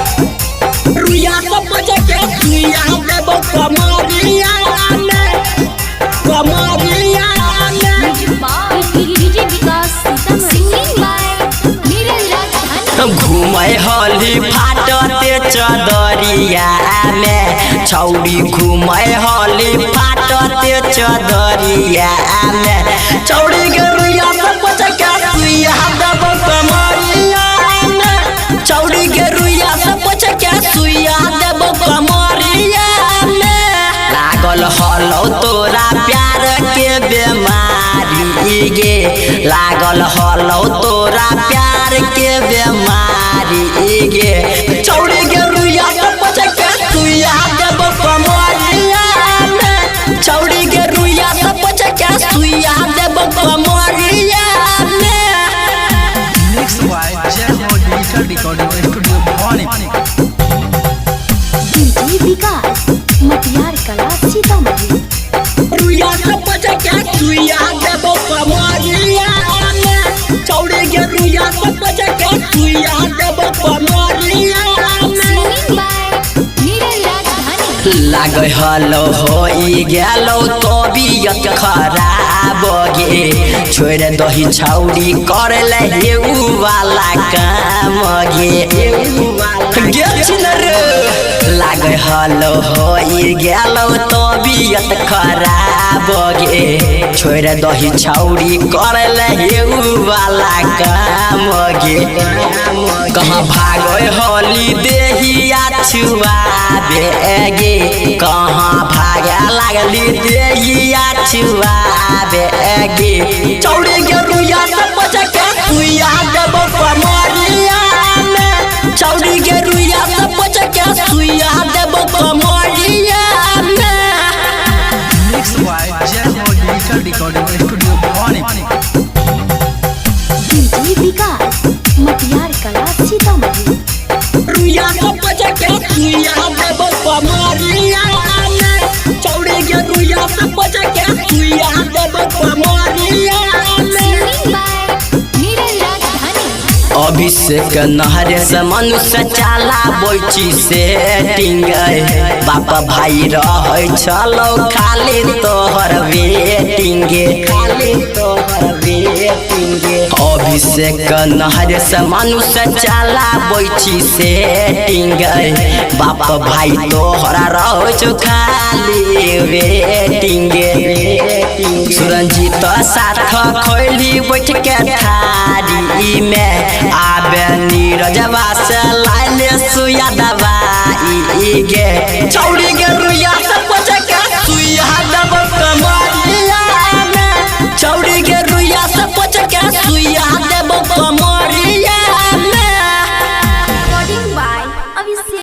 रुइया सब बजे के रुइया देबो कमरिया ने DJ Vikas singing by Neeraj Rajdhani. घूमे हली फाटते चदरिया में छौड़ी घूमे हली फाटते चदरिया में छौड़ी के रुइया सब बजे के रुइया देबो कमरिया में छौड़ी के रुइया सब बजे के सुइया देबो कमरिया में लागल हलो तोरा प्यार के बेमारी गे लागल हलो तोरा प्यार के बेमारी गे छौड़ी के रुइया सब बजे के सुइया देबो कमरिया में छौड़ी के रुइया सब बजे के सुइया देबो कमरिया में। Next by Jemo Digital Recording Studio Bhoni। DJ Vikas Matiyar Kala Sitamarhi. रुइया सब बजे के रुइया देबो कमरिया ने छौड़ी के रुइया सब बजे के रुइया देबो कमरिया में। सिंगिंग बाय नीरज राजधानी। लागे हलो होई गेलो तबियत खराब गे छोड़ दही छौड़ी कर ले हेउ वाला काम गे गेल रे लागे हलो होई गेलो तबियत खराब गे छोड़ दही छौड़ी कर ले हेउ वाला काम गे कहाँ भागो होली देहिया छुआबे गे कहाँ भागे लागली देहिया छुआबे गे छौड़ी के रुइया सब बजे के सुइया देबो कमरिया में छौड़ी के रुइया सब बजे के सुइया देबो कमरिया में। Next by Jemo Digital Recording Studio Bhoni। DJ Vikas Matiyar Kala Sitamarhi. रुइया सब बजे के रुइया देबो कमरिया ने छौड़ी के रुइया सब बजे के रुइया देबो कमरिया में। सिंगिंग बाय नीरज राजधानी। अभिषेक नहरे से मनुष्य चाला बोची से टिंगे बाप भाई रहे चलो खाली तोहर वेटिंगे अभिषेक नहरे से मनुष्य चाला बोची से टिंगे बाप भाई तोहरा रहो खाली वेटिंगे सुरंजित साथ खोली बैठ के थारी में आबे नीरजवा से लाइले सुया दवाई गे छौड़ी के